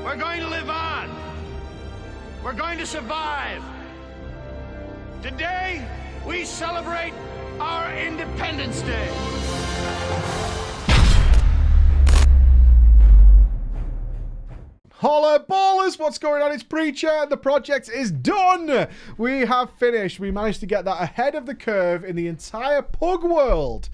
We're going to live on. We're going to survive. Today, we celebrate our Independence Day. Holla ballers, what's going on? It's Preacher. The project is done. We have finished. We managed to get that ahead of the curve in the entire Pug world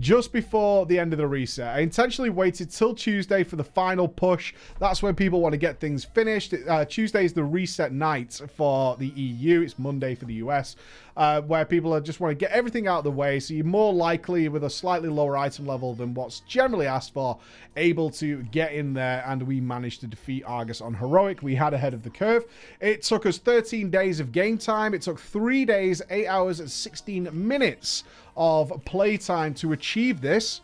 just before the end of the reset. I intentionally waited till Tuesday for the final push. That's when people want to get things finished. Tuesday is the reset night for the EU. It's Monday for the US, where people just want to get everything out of the way. So you're more likely, with a slightly lower item level than what's generally asked for, able to get in there. And we managed to defeat Argus on Heroic. We had ahead of the curve. It took us 13 days of game time. It took 3 days, 8 hours and 16 minutes of playtime to achieve this.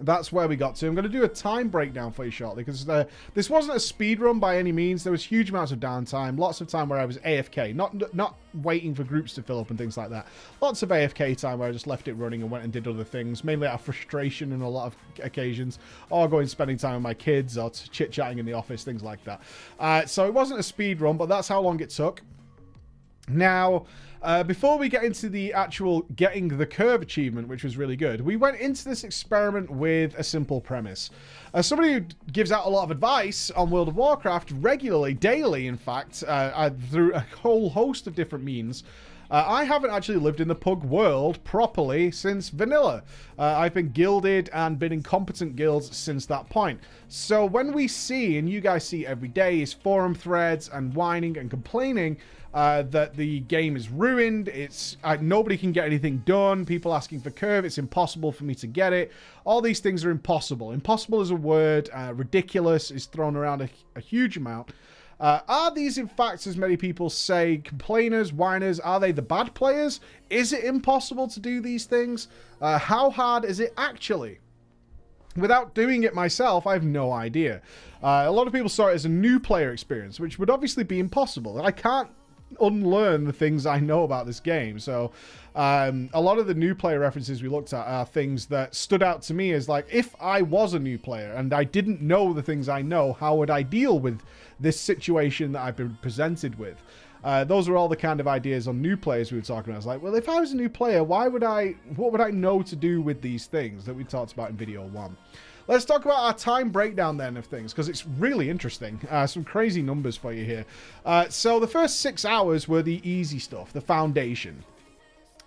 That's where we got to. I'm going to do a time breakdown for you shortly, because this wasn't a speed run by any means. There was huge amounts of downtime, lots of time where I was AFK, not waiting for groups to fill up and things like that. Lots of AFK time where I just left it running and went and did other things, mainly out of frustration in a lot of occasions, or going spending time with my kids, or chit-chatting in the office, things like that. So it wasn't a speed run, but that's how long it took. Now, before we get into the actual getting the curve achievement, which was really good, we went into this experiment with a simple premise. As somebody who gives out a lot of advice on World of Warcraft regularly, daily in fact, through a whole host of different means, I haven't actually lived in the Pug world properly since vanilla. I've been guilded and been in competent guilds since that point. So when we see, and you guys see every day, is forum threads and whining and complaining that the game is ruined, it's nobody can get anything done, people asking for curve, it's impossible for me to get it. All these things are impossible. Impossible is a word. Ridiculous is thrown around a huge amount. Are these, in fact, as many people say, complainers, whiners? Are they the bad players? Is it impossible to do these things? How hard is it actually? Without doing it myself, I have no idea. A lot of people saw it as a new player experience, which would obviously be impossible. I can't unlearn the things I know about this game. So a lot of the new player references we looked at are things that stood out to me as, like, if I was a new player and I didn't know the things I know, how would I deal with this situation that I've been presented with? Those are all the kind of ideas on new players we were talking about. It's like, well, if I was a new player, what would I know to do with these things that we talked about in video 1? Let's talk about our time breakdown then of things, because it's really interesting. Some crazy numbers for you here. So the first 6 hours were the easy stuff, the foundation.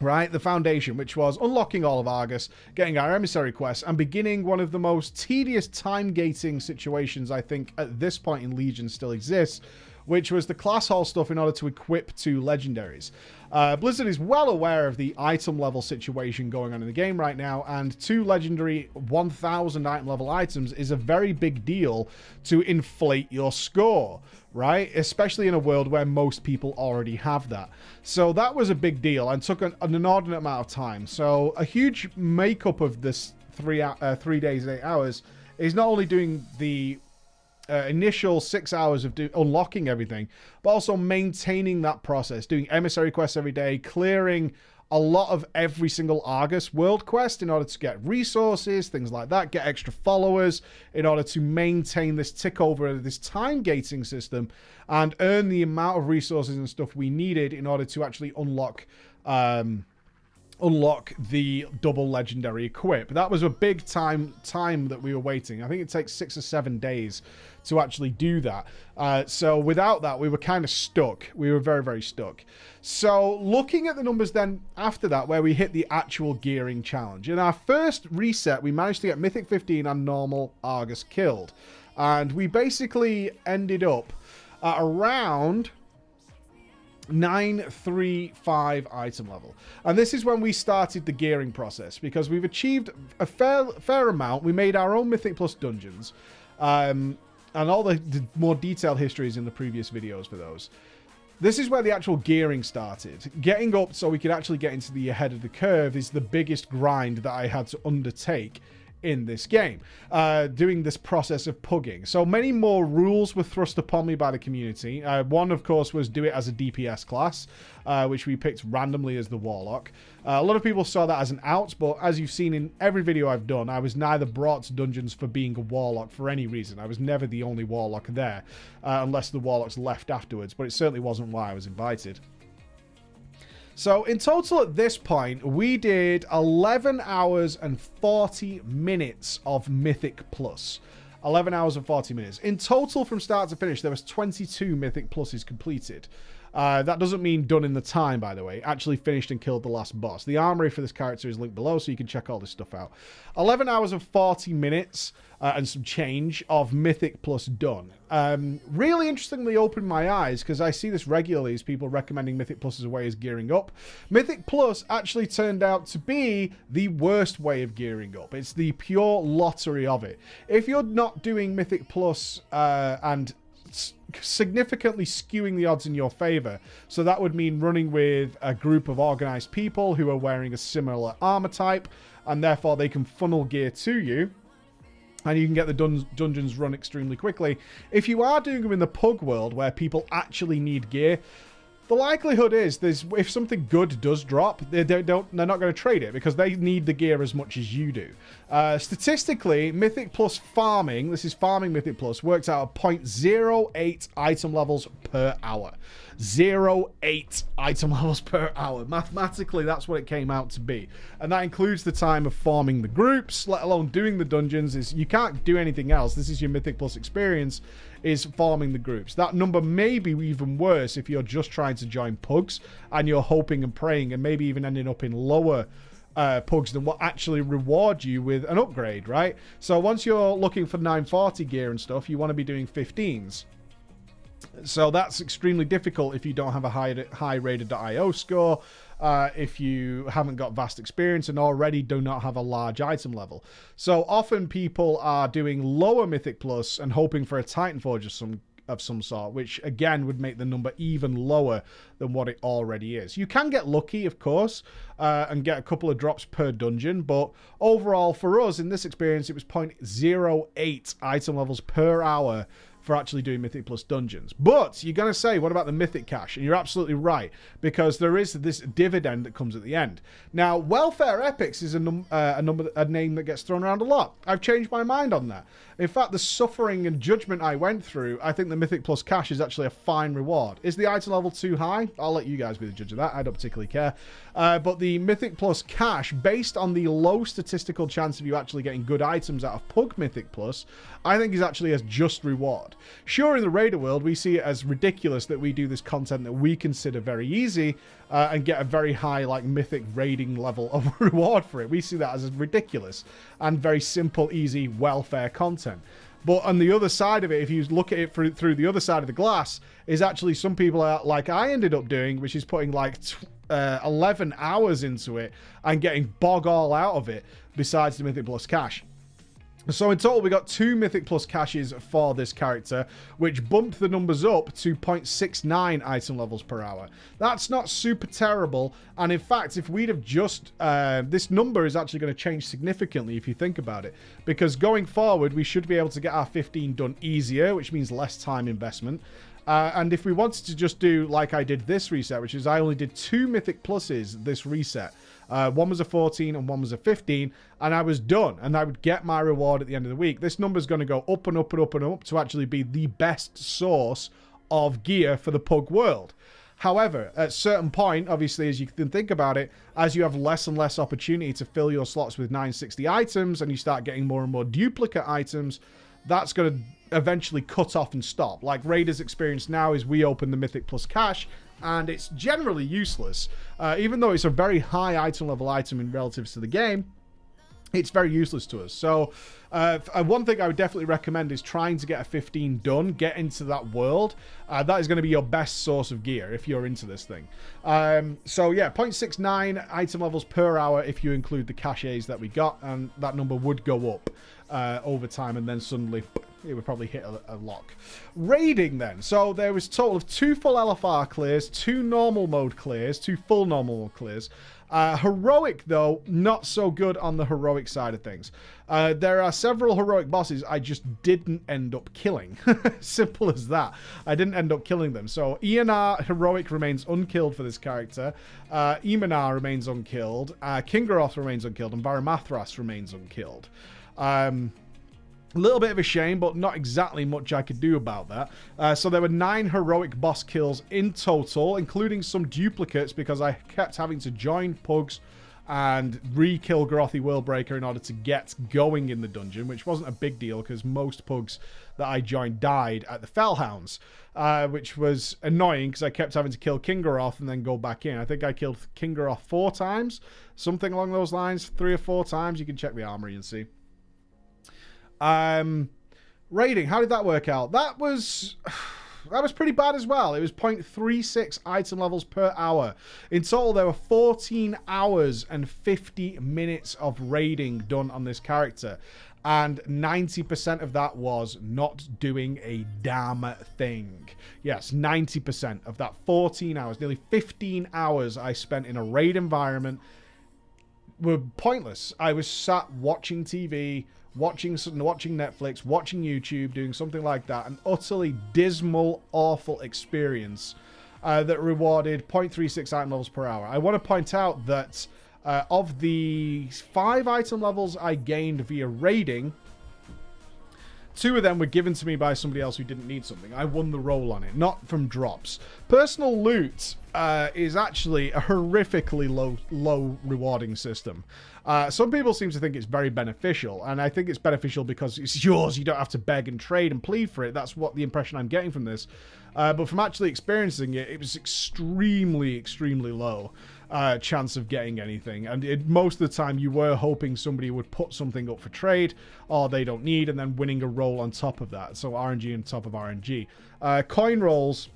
Right, the foundation, which was unlocking all of Argus, getting our emissary quests, and beginning one of the most tedious time gating situations I think at this point in Legion still exists, which was the class hall stuff in order to equip 2 legendaries. Blizzard is well aware of the item level situation going on in the game right now, and 2 legendary 1000 item level items is a very big deal to inflate your score, right? Especially in a world where most people already have that. So that was a big deal and took an inordinate amount of time. So a huge makeup of this 3 days, 8 hours is not only doing the initial 6 hours of unlocking everything, but also maintaining that process, doing emissary quests every day, clearing a lot of every single Argus world quest in order to get resources, things like that, get extra followers in order to maintain this tick over, this time gating system, and earn the amount of resources and stuff we needed in order to actually unlock the double legendary equip. That was a big time that we were waiting. I think it takes 6 or 7 days to actually do that. So without that, we were kind of stuck. We were very, very stuck. So looking at the numbers then after that, where we hit the actual gearing challenge. In our first reset, we managed to get Mythic 15 and normal Argus killed. And we basically ended up at around 935 item level, and this is when we started the gearing process, because we've achieved a fair amount. We made our own Mythic Plus dungeons, and all the more detailed histories in the previous videos for those. This is where the actual gearing started. Getting up so we could actually get into the ahead of the curve is the biggest grind that I had to undertake in this game, doing this process of pugging. So many more rules were thrust upon me by the community. One, of course, was do it as a DPS class, which we picked randomly as the Warlock. A lot of people saw that as an out, but as you've seen in every video I've done, I was neither brought to dungeons for being a Warlock for any reason. I was never the only Warlock there, unless the Warlocks left afterwards, but it certainly wasn't why I was invited. So in total at this point, we did 11 hours and 40 minutes of Mythic Plus. 11 hours and 40 minutes. In total from start to finish, there was 22 Mythic Pluses completed. That doesn't mean done in the time, by the way. Actually finished and killed the last boss. The armory for this character is linked below, so you can check all this stuff out. 11 hours and 40 minutes and some change of Mythic Plus done. Really interestingly opened my eyes, because I see this regularly as people recommending Mythic Plus as a way of gearing up. Mythic Plus actually turned out to be the worst way of gearing up. It's the pure lottery of it. If you're not doing Mythic Plus and significantly skewing the odds in your favor, so that would mean running with a group of organized people who are wearing a similar armor type, and therefore they can funnel gear to you, and you can get the dungeons run extremely quickly. If you are doing them in the Pug world, where people actually need gear, the likelihood is if something good does drop, they're not going to trade it, because they need the gear as much as you do. Statistically, Mythic Plus farming, this is farming Mythic Plus, works out at 0.08 item levels per hour. 0.08 item levels per hour. Mathematically, that's what it came out to be. And that includes the time of forming the groups, let alone doing the dungeons. You can't do anything else. This is your Mythic Plus experience, is forming the groups. That number may be even worse if you're just trying to join pugs and you're hoping and praying and maybe even ending up in lower pugs than what actually reward you with an upgrade, right? So once you're looking for 940 gear and stuff, you want to be doing 15s. So that's extremely difficult if you don't have a high rated.io score, if you haven't got vast experience and already do not have a large item level. So often people are doing lower Mythic Plus and hoping for a Titan Forge of some sort, which again would make the number even lower than what it already is. You can get lucky, of course, and get a couple of drops per dungeon, but overall for us in this experience, it was 0.08 item levels per hour for actually doing Mythic Plus dungeons. But you're going to say, what about the Mythic Cash? And you're absolutely right, because there is this dividend that comes at the end. Now, Welfare Epics is a name that gets thrown around a lot. I've changed my mind on that. In fact, the suffering and judgment I went through, I think the Mythic Plus Cash is actually a fine reward. Is the item level too high? I'll let you guys be the judge of that. I don't particularly care. But the Mythic Plus Cash, based on the low statistical chance of you actually getting good items out of Pug Mythic Plus, I think is actually a just reward. Sure, in the Raider world, we see it as ridiculous that we do this content that we consider very easy and get a very high, like, mythic raiding level of reward for it. We see that as ridiculous and very simple, easy welfare content. But on the other side of it, if you look at it through the other side of the glass, is actually some people are like I ended up doing, which is putting like 11 hours into it and getting bog all out of it besides the Mythic Plus Cash. So in total, we got 2 Mythic Plus caches for this character, which bumped the numbers up to 0.69 item levels per hour. That's not super terrible, and in fact, if we'd have just... this number is actually going to change significantly if you think about it, because going forward, we should be able to get our 15 done easier, which means less time investment. And if we wanted to just do like I did this reset, which is I only did 2 Mythic Pluses this reset. One was a 14 and one was a 15, and I was done, and I would get my reward at the end of the week. This number is going to go up and up and up and up to actually be the best source of gear for the Pug world. However, at a certain point, obviously, as you can think about it, as you have less and less opportunity to fill your slots with 960 items and you start getting more and more duplicate items, that's going to eventually cut off and stop. Like Raiders' experience now is we open the Mythic Plus Cache, and it's generally useless. Even though it's a very high item level item in relatives to the game, it's very useless to us. So one thing I would definitely recommend is trying to get a 15 done, get into that world. That is going to be your best source of gear if you're into this thing. So yeah, 0.69 item levels per hour if you include the caches that we got, and that number would go up over time and then suddenly it would probably hit a lock. Raiding then. So there was a total of 2 full LFR clears, 2 normal mode clears, 2 full normal mode clears. Heroic, though, not so good on the heroic side of things. There are several heroic bosses I just didn't end up killing. Simple as that. I didn't end up killing them. So Ionar heroic remains unkilled for this character. Imonar remains unkilled. Kingaroth remains unkilled. And Varimathras remains unkilled. A little bit of a shame, but not exactly much I could do about that. So there were 9 heroic boss kills in total, including some duplicates because I kept having to join pugs and re-kill Garrothi Worldbreaker in order to get going in the dungeon, which wasn't a big deal because most pugs that I joined died at the Fellhounds, which was annoying because I kept having to kill Kingaroth and then go back in. I think I killed Kingaroth 4 times, something along those lines, 3 or 4 times. You can check the armory and see. Raiding, how did that work out? That was pretty bad as well. It was 0.36 item levels per hour. In total, there were 14 hours and 50 minutes of raiding done on this character. And 90% of that was not doing a damn thing. Yes, 90% of that 14 hours, nearly 15 hours I spent in a raid environment were pointless. I was sat watching TV, watching Netflix, watching YouTube, doing something like that. An utterly dismal, awful experience that rewarded 0.36 item levels per hour. I want to point out that of the 5 item levels I gained via raiding, 2 of them were given to me by somebody else who didn't need something. I won the roll on it, not from drops. Personal loot is actually a horrifically low rewarding system. Some people seem to think it's very beneficial, and I think it's beneficial because it's yours. You don't have to beg and trade and plead for it. That's what the impression I'm getting from this. But from actually experiencing it, it was extremely, extremely low chance of getting anything. And most of the time, you were hoping somebody would put something up for trade, or they don't need, and then winning a roll on top of that. So RNG on top of RNG. Coin rolls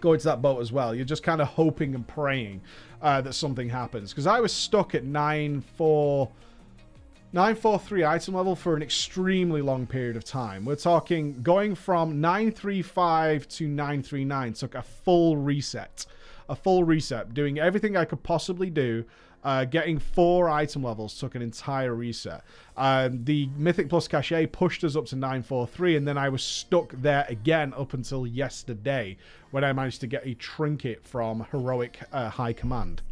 go into that boat as well. You're just kind of hoping and praying that something happens. Because I was stuck at 943 item level for an extremely long period of time. We're talking going from 935 to 939 took a full reset. A full reset. Doing everything I could possibly do. Getting 4 item levels took an entire reset. The Mythic Plus Cachet pushed us up to 943, and then I was stuck there again up until yesterday when I managed to get a trinket from Heroic High Command.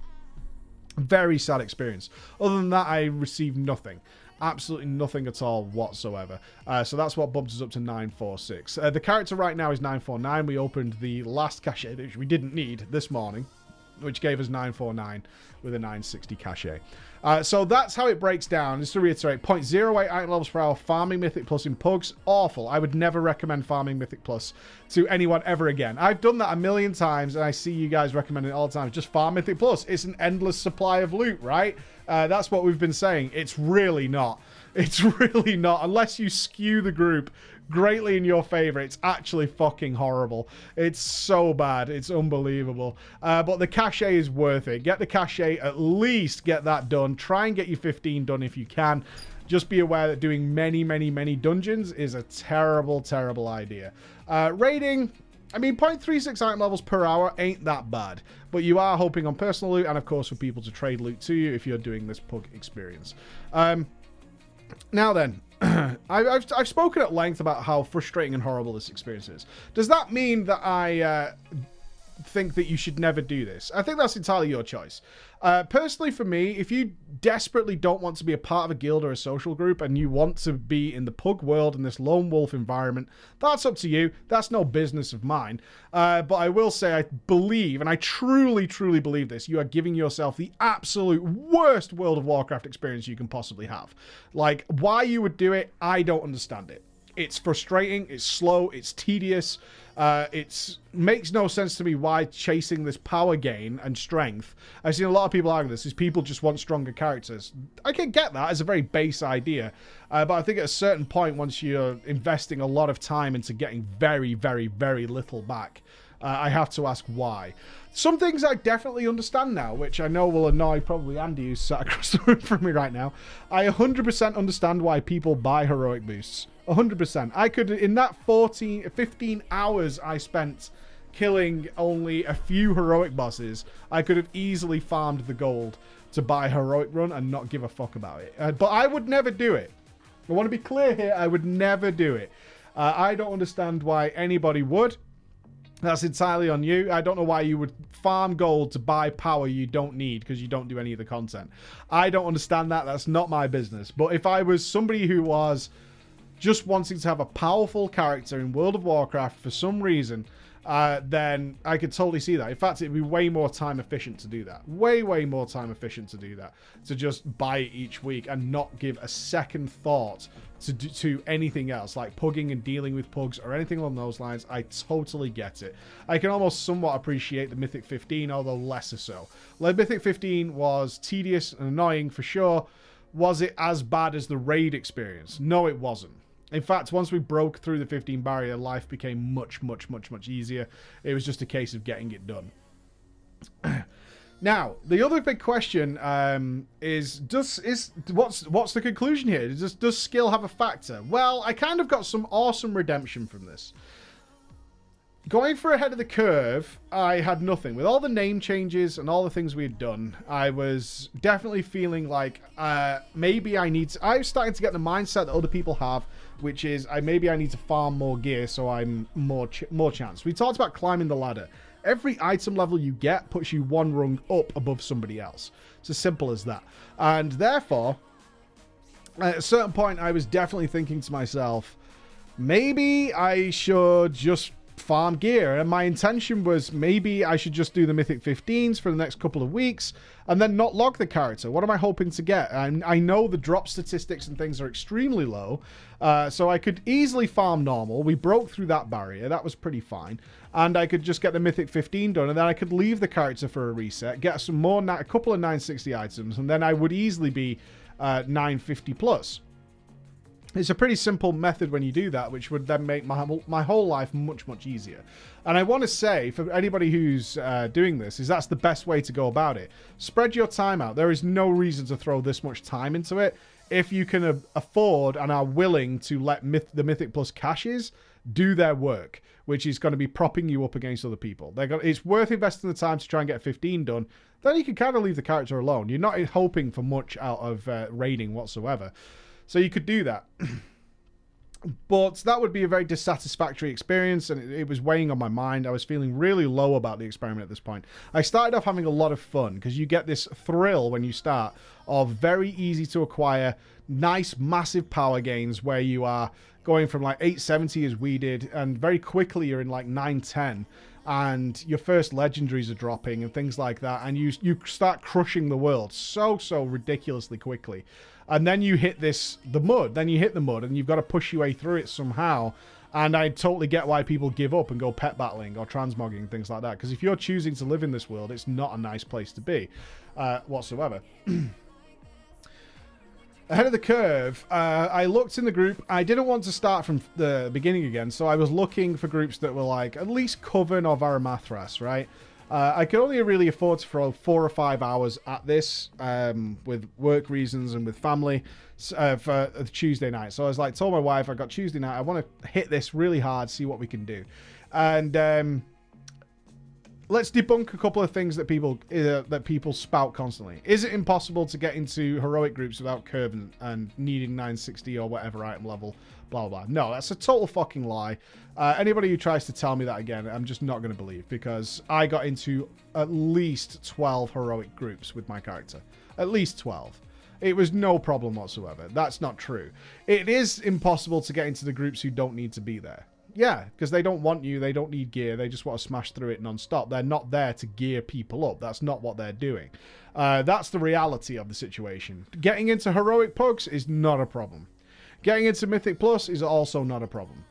Very sad experience. Other than that, I received nothing. Absolutely nothing at all whatsoever. So that's what bumped us up to 946. The character right now is 949. We opened the last cachet, which we didn't need, this morning, which gave us 949 with a 960 cachet. So that's how it breaks down. Just to reiterate, 0.08 item levels per hour, farming Mythic Plus in pugs, awful. I would never recommend farming Mythic Plus to anyone ever again. I've done that a million times, and I see you guys recommending it all the time. Just farm Mythic Plus. It's an endless supply of loot, right? That's what we've been saying. It's really not. It's really not. Unless you skew the group greatly in your favor, it's actually fucking horrible. It's so bad. It's unbelievable. But the cachet is worth it. Get the cachet, at least get that done. Try and get your 15 done if you can. Just be aware that doing many, many, many dungeons is a terrible, terrible idea. Raiding, I mean, 0.36 item levels per hour ain't that bad. But you are hoping on personal loot and, of course, for people to trade loot to you if you're doing this pug experience. Now then, I've spoken at length about how frustrating and horrible this experience is. Does that mean that I think that you should never do this? I think that's entirely your choice. Personally, for me, if you desperately don't want to be a part of a guild or a social group and you want to be in the pug world in this lone wolf environment, that's up to you. That's no business of mine. But I will say I believe, and I truly, truly believe this, you are giving yourself the absolute worst World of Warcraft experience you can possibly have. Like, why you would do it, I don't understand it. It's frustrating, it's slow, it's tedious. It makes no sense to me why chasing this power gain and strength. I've seen a lot of people argue this, is people just want stronger characters. I can get that as a very base idea. But I think at a certain point, once you're investing a lot of time into getting very, very, very little back, I have to ask why. Some things I definitely understand now, which I know will annoy probably Andy, who's sat across the room from me right now. I 100% understand why people buy heroic boosts. 100%. I could, in that 15 hours I spent killing only a few heroic bosses, I could have easily farmed the gold to buy heroic run and not give a fuck about it. But I would never do it. I want to be clear here, I would never do it. I don't understand why anybody would. That's entirely on you. I don't know why you would farm gold to buy power you don't need because you don't do any of the content. I don't understand that. That's not my business. But if I was somebody who was just wanting to have a powerful character in World of Warcraft for some reason, then I could totally see that. In fact, it'd be way more time efficient to do that. Way more time efficient to do that. To just buy it each week and not give a second thought to anything else, like pugging and dealing with pugs or anything along those lines. I totally get it. I can almost somewhat appreciate the Mythic 15, although lesser so. Mythic 15 was tedious and annoying for sure. Was it as bad as the raid experience? No, it wasn't. In fact, once we broke through the 15 barrier, life became much easier. It was just a case of getting it done. Now, the other big question is what's the conclusion here? Does skill have a factor? Well, I kind of got some awesome redemption from this. Going for ahead of the curve, I had nothing. With all the name changes and all the things we had done, I was definitely feeling like maybe I need to... I was starting to get the mindset that other people have, which is maybe I need to farm more gear so I'm more chance. We talked about climbing the ladder. Every item level you get puts you one rung up above somebody else. It's as simple as that. And therefore, at a certain point, I was definitely thinking to myself, maybe I should just farm gear. And my intention was maybe I should just do the Mythic 15s for the next couple of weeks and then not log the character. What am I hoping to get? I know the drop statistics and things are extremely low, so I could easily farm normal. We broke through that barrier. That was pretty fine. And I could just get the Mythic 15 done, and then I could leave the character for a reset, get some more, a couple of 960 items, and then I would easily be 950 plus. It's a pretty simple method when you do that, which would then make my whole life much easier. And I want to say, for anybody who's doing this, is that's the best way to go about it. Spread your time out. There is no reason to throw this much time into it. If you can afford and are willing to let the Mythic Plus caches do their work, which is going to be propping you up against other people. It's worth investing the time to try and get 15 done. Then you can kind of leave the character alone. You're not hoping for much out of raiding whatsoever. So you could do that. But that would be a very dissatisfactory experience, and it was weighing on my mind. I was feeling really low about the experiment at this point. I started off having a lot of fun, because you get this thrill when you start of very easy to acquire, nice, massive power gains, where you are going from like 870 as we did, and very quickly you're in like 910, and your first legendaries are dropping and things like that, and you start crushing the world so ridiculously quickly. And then you hit the mud. Then you hit the mud, and you've got to push your way through it somehow. And I totally get why people give up and go pet battling or transmogging and things like that. Because if you're choosing to live in this world, it's not a nice place to be whatsoever. Ahead of the curve, I looked in the group. I didn't want to start from the beginning again, so I was looking for groups that were like at least Coven or Varamathras, right? I could only really afford to throw 4 or 5 hours at this with work reasons and with family for Tuesday night. So I was like, told my wife, I got Tuesday night, I want to hit this really hard, see what we can do. And let's debunk a couple of things that people spout constantly. Is it impossible to get into heroic groups without curve and needing 960 or whatever item level? Blah, blah, blah. No, that's a total fucking lie. Anybody who tries to tell me that again, I'm just not going to believe, because I got into at least 12 heroic groups with my character. At least 12. It was no problem whatsoever. That's not true. It is impossible to get into the groups who don't need to be there. Yeah, because they don't want you, they don't need gear, they just want to smash through it non-stop. They're not there to gear people up. That's not what they're doing. That's the reality of the situation. Getting into heroic pugs is not a problem. Getting into Mythic Plus is also not a problem.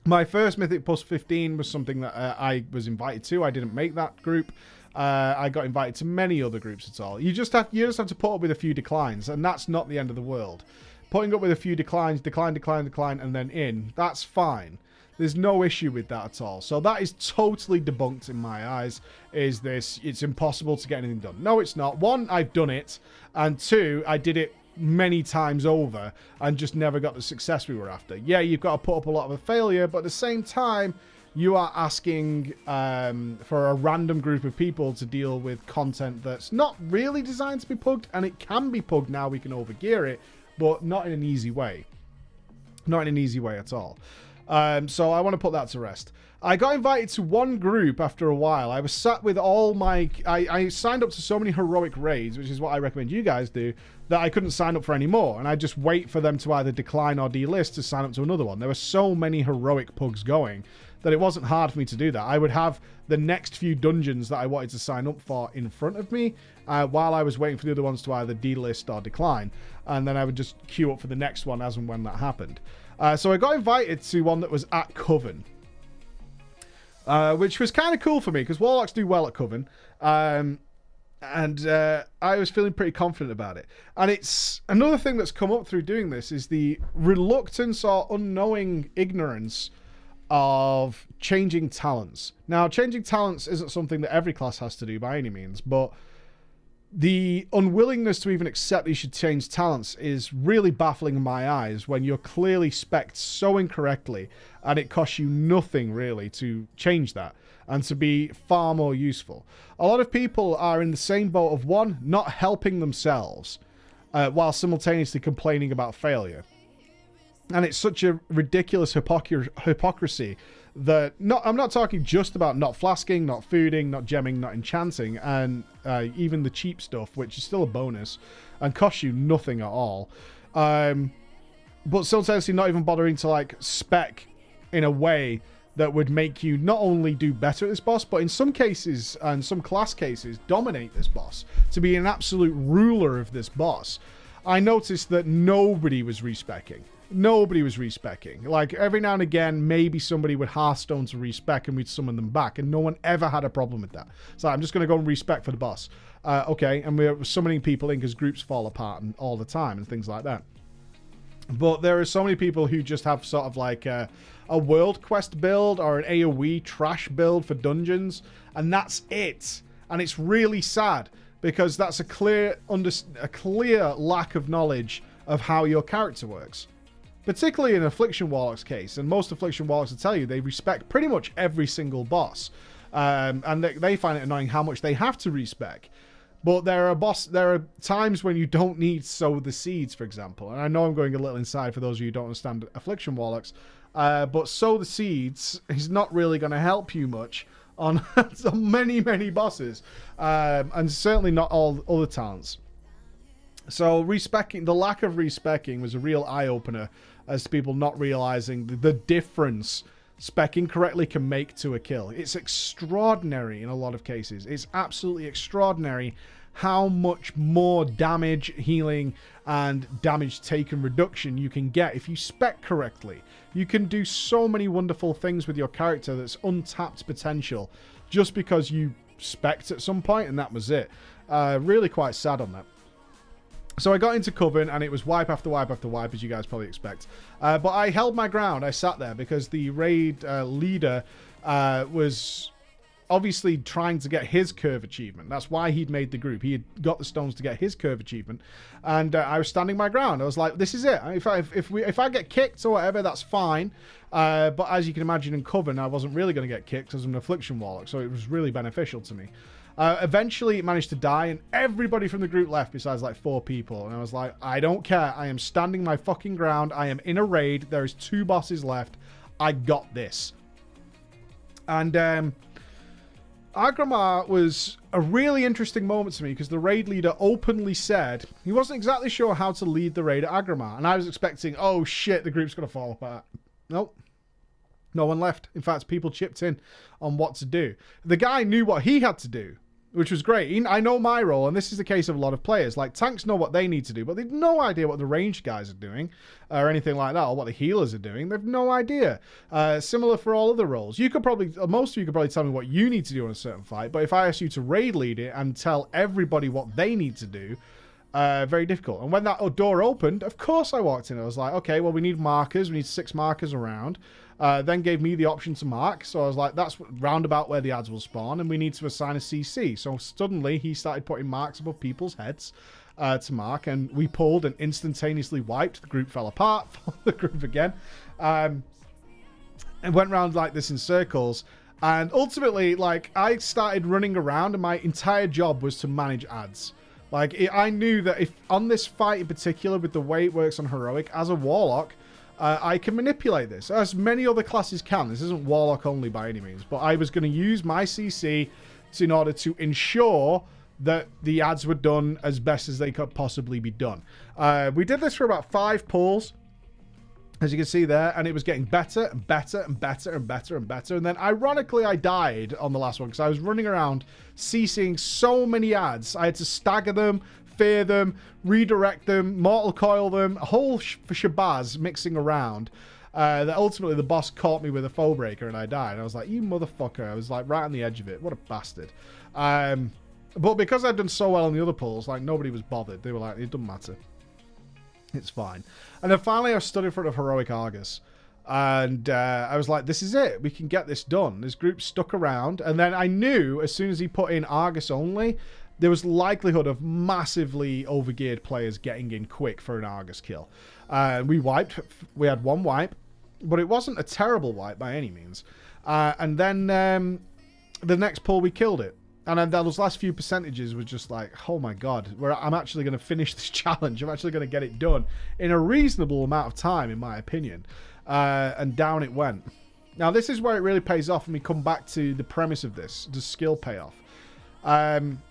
My first Mythic Plus 15 was something that I was invited to. I didn't make that group. I got invited to many other groups at all. You just have to put up with a few declines, and that's not the end of the world. Putting up with a few declines, decline, and then in, that's fine. There's no issue with that at all. So that is totally debunked in my eyes, is this, it's impossible to get anything done. No, it's not. One, I've done it. And two, I did it many times over and just never got the success we were after. Yeah, you've got to put up a lot of a failure, but at the same time, you are asking for a random group of people to deal with content that's not really designed to be pugged, and it can be pugged now. We can overgear it, but not in an easy way. Not in an easy way at all. So I want to put that to rest. I got invited to one group after a while. I was sat with all my... I signed up to so many heroic raids, which is what I recommend you guys do, that I couldn't sign up for any more. And I just wait for them to either decline or delist to sign up to another one. There were so many heroic pugs going that it wasn't hard for me to do that. I would have the next few dungeons that I wanted to sign up for in front of me while I was waiting for the other ones to either delist or decline. And then I would just queue up for the next one as and when that happened. So I got invited to one that was at Coven. Which was kind of cool for me, because Warlocks do well at Coven. And I was feeling pretty confident about it. And it's another thing that's come up through doing this is the reluctance or unknowing ignorance of changing talents. Now, changing talents isn't something that every class has to do by any means, but the unwillingness to even accept that you should change talents is really baffling in my eyes when you're clearly spec'd so incorrectly and it costs you nothing really to change that and to be far more useful. A lot of people are in the same boat of, one, not helping themselves while simultaneously complaining about failure. And it's such a ridiculous hypocrisy that I'm not talking just about not flasking, not fooding, not gemming, not enchanting, and even the cheap stuff, which is still a bonus and costs you nothing at all. But simultaneously not even bothering to like spec in a way that would make you not only do better at this boss, but in some cases and some class cases dominate this boss, to be an absolute ruler of this boss. I noticed that nobody was respecking. Nobody was respecking. Like, every now and again, maybe somebody would Hearthstone to respec and we'd summon them back, and no one ever had a problem with that. So I'm just going to go and respec for the boss. Okay, and we're summoning people in because groups fall apart and all the time and things like that. But there are so many people who just have sort of like a world quest build or an AoE trash build for dungeons, and that's it. And it's really sad because that's a clear lack of knowledge of how your character works. Particularly in Affliction Warlock's case, and most Affliction Warlocks will tell you they respect pretty much every single boss, and they find it annoying how much they have to respec. But there are times when you don't need sow the seeds, for example. And I know I'm going a little inside for those of you who don't understand Affliction Warlocks, but sow the seeds is not really going to help you much on many bosses, and certainly not all other talents. So the lack of respecking was a real eye-opener as to people not realizing the difference specking correctly can make to a kill. It's extraordinary in a lot of cases. It's absolutely extraordinary how much more damage, healing, and damage taken reduction you can get if you spec correctly. You can do so many wonderful things with your character that's untapped potential just because you spec'd at some point and that was it. Really quite sad on that. So I got into Coven, and it was wipe after wipe after wipe, as you guys probably expect. But I held my ground. I sat there because the raid leader was obviously trying to get his curve achievement. That's why he'd made the group. He had got the stones to get his curve achievement. And I was standing my ground. I was like, this is it. If I get kicked or whatever, that's fine. But as you can imagine in Coven, I wasn't really going to get kicked as an Affliction Warlock, so it was really beneficial to me. Eventually, it managed to die, and everybody from the group left besides like 4 people. And I was like, I don't care. I am standing my fucking ground. I am in a raid. There's 2 bosses left. I got this. And Agramar was a really interesting moment to me because the raid leader openly said he wasn't exactly sure how to lead the raid at Agramar. And I was expecting, oh shit, the group's going to fall apart. Nope. No one left. In fact, people chipped in on what to do. The guy knew what he had to do, which was great. I know my role, and this is the case of a lot of players. Like, tanks know what they need to do, but they've no idea what the ranged guys are doing or anything like that, or what the healers are doing. They've no idea. Similar for all other roles. Most of you could probably tell me what you need to do in a certain fight, but if I ask you to raid lead it and tell everybody what they need to do, very difficult. And when that door opened, of course I walked in. I was like, okay, well, we need markers. We need 6 markers around. Then gave me the option to mark. So I was like, that's roundabout where the ads will spawn, and we need to assign a CC. So suddenly he started putting marks above people's heads to mark, and we pulled and instantaneously wiped. The group fell apart, the group again, and went around like this in circles. And ultimately, like, I started running around, and my entire job was to manage ads. Like, I knew that if on this fight in particular, with the way it works on Heroic, as a Warlock, I can manipulate this, as many other classes can. This isn't Warlock only by any means, but I was going to use my CC in order to ensure that the ads were done as best as they could possibly be done. We did this for about 5 pulls, as you can see there, and it was getting better and better and better and better and better. And then, ironically, I died on the last one because I was running around CCing so many ads. I had to stagger them, fear them, redirect them, mortal coil them, a whole shabazz mixing around. That ultimately the boss caught me with a foe breaker and I died. I was like, you motherfucker. I was like right on the edge of it. What a bastard. But because I'd done so well on the other pulls, like, nobody was bothered. They were like, it doesn't matter. It's fine. And then finally I stood in front of Heroic Argus. And I was like, this is it. We can get this done. This group stuck around. And then I knew as soon as he put in Argus only, there was likelihood of massively overgeared players getting in quick for an Argus kill. We wiped. We had 1 wipe. But it wasn't a terrible wipe by any means. And then the next pull we killed it. And then those last few percentages were just like, oh my god, I'm actually going to finish this challenge. I'm actually going to get it done in a reasonable amount of time, in my opinion. And down it went. Now, this is where it really pays off, and we come back to the premise of this, the skill payoff.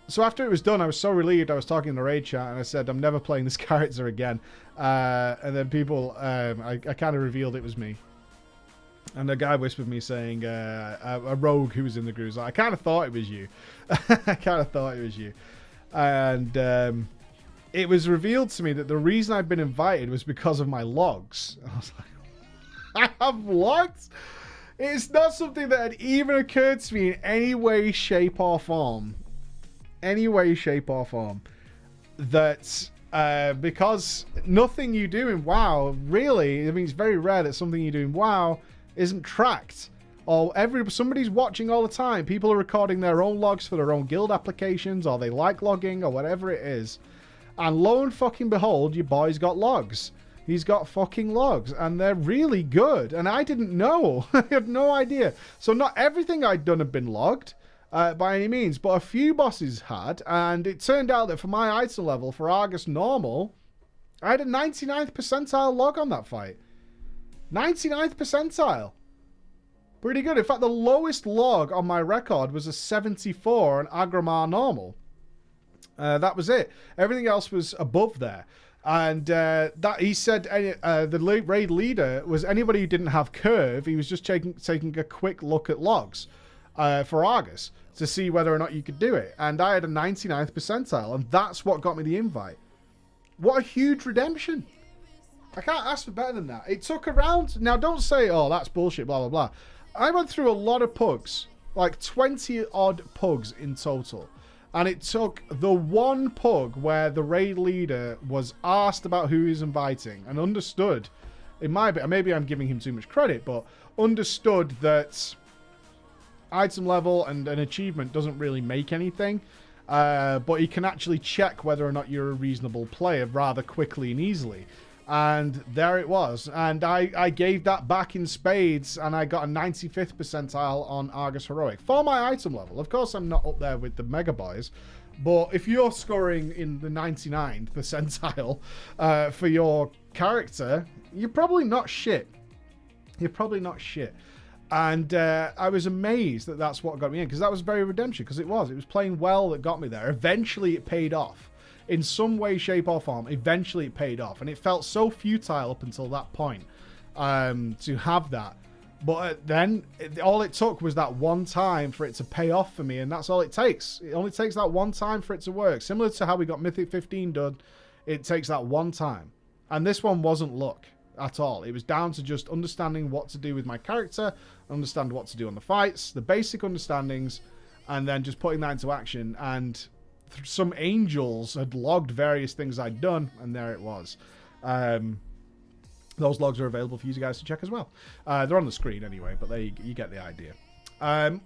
So after it was done, I was so relieved. I was talking in the raid chat, and I said, I'm never playing this character again. And then people, I kind of revealed it was me. And a guy whispered me saying, a rogue who was in the group was like, I kind of thought it was you. I kind of thought it was you. And it was revealed to me that the reason I'd been invited was because of my logs. I was like, I have logs? It's not something that had even occurred to me in any way, shape, or form. Any way, shape, or form. That because nothing you do in WoW, really, I mean, it's very rare that something you do in WoW isn't tracked. Or somebody's watching all the time. People are recording their own logs for their own guild applications, or they like logging, or whatever it is. And lo and fucking behold, your boy's got logs. He's got fucking logs, and they're really good. And I didn't know. I had no idea. So not everything I'd done had been logged by any means, but a few bosses had. And it turned out that for my item level, for Argus Normal, I had a 99th percentile log on that fight. 99th percentile. Pretty good. In fact, the lowest log on my record was a 74 on Agramar Normal. That was it. Everything else was above there. And that he said the raid leader was anybody who didn't have curve. He was just taking a quick look at logs for Argus to see whether or not you could do it. And I had a 99th percentile, and that's what got me the invite. What a huge redemption. I can't ask for better than that. It took around... Now, don't say, oh, that's bullshit, blah, blah, blah. I went through a lot of pugs. Like 20-odd pugs in total. And it took the one pug where the raid leader was asked about who he's inviting and understood, in my bit, maybe I'm giving him too much credit, but understood that item level and an achievement doesn't really make anything. But he can actually check whether or not you're a reasonable player rather quickly and easily. And there it was. And I gave that back in spades, and I got a 95th percentile on Argus Heroic for my item level. Of course, I'm not up there with the Mega Boys, but if you're scoring in the 99th percentile for your character, you're probably not shit. You're probably not shit. And I was amazed that that's what got me in, because that was very redemption, because it was playing well that got me there. Eventually, it paid off. In some way, shape, or form, eventually it paid off. And it felt so futile up until that point to have that. But then, all it took was that one time for it to pay off for me, and that's all it takes. It only takes that one time for it to work. Similar to how we got Mythic 15 done, it takes that one time. And this one wasn't luck at all. It was down to just understanding what to do with my character, understand what to do on the fights, the basic understandings, and then just putting that into action. And some angels had logged various things I'd done, and there it was. Those logs are available for you guys to check as well. They're on the screen anyway, but you get the idea. I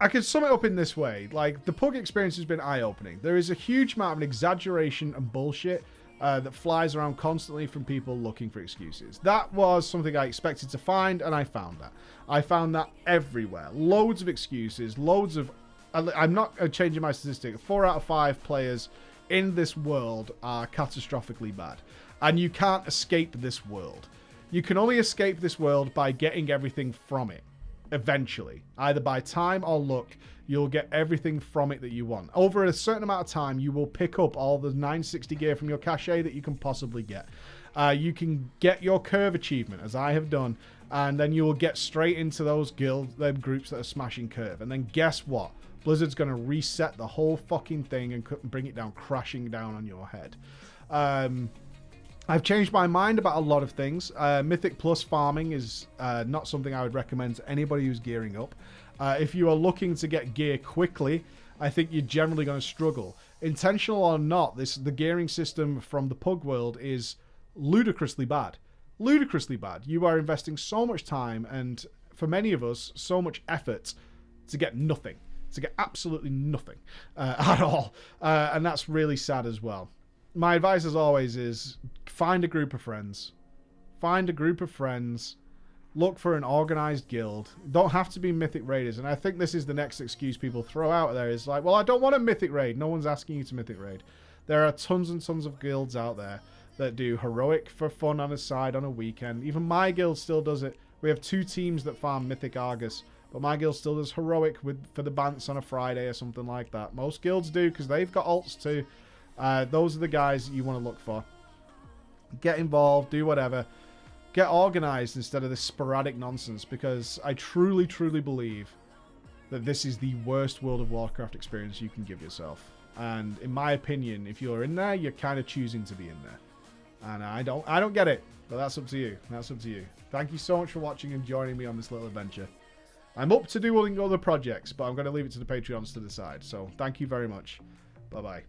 could sum it up in this way. Like, the Pug experience has been eye-opening. There is a huge amount of exaggeration and bullshit that flies around constantly from people looking for excuses. That was something I expected to find, and I found that. I found that everywhere. Loads of excuses, loads of... I'm not changing my statistic. 4 out of 5 players in this world are catastrophically bad. And you can't escape this world. You can only escape this world by getting everything from it. Eventually. Either by time or luck, you'll get everything from it that you want. Over a certain amount of time, you will pick up all the 960 gear from your cache that you can possibly get. You can get your curve achievement, as I have done, and then you will get straight into those groups that are smashing curve. And then guess what? Blizzard's going to reset the whole fucking thing and bring it down, crashing down on your head. I've changed my mind about a lot of things. Mythic Plus farming is not something I would recommend to anybody who's gearing up. If you are looking to get gear quickly, I think you're generally going to struggle. Intentional or not, the gearing system from the Pug world is ludicrously bad. Ludicrously bad. You are investing so much time and, for many of us, so much effort to get nothing. To get absolutely nothing at all. And that's really sad as well. My advice, as always, is find a group of friends. Find a group of friends. Look for an organized guild. Don't have to be Mythic Raiders. And I think this is the next excuse people throw out there. Is like, well, I don't want a Mythic Raid. No one's asking you to Mythic Raid. There are tons and tons of guilds out there that do Heroic for fun on a side on a weekend. Even my guild still does it. We have 2 teams that farm Mythic Argus. But my guild still does Heroic for the Bants on a Friday or something like that. Most guilds do because they've got alts too. Those are the guys you want to look for. Get involved, do whatever. Get organized instead of this sporadic nonsense, because I truly, truly believe that this is the worst World of Warcraft experience you can give yourself. And in my opinion, if you're in there, you're kind of choosing to be in there. And I don't get it, but that's up to you. That's up to you. Thank you so much for watching and joining me on this little adventure. I'm up to doing other projects, but I'm going to leave it to the Patreons to decide. So thank you very much. Bye-bye.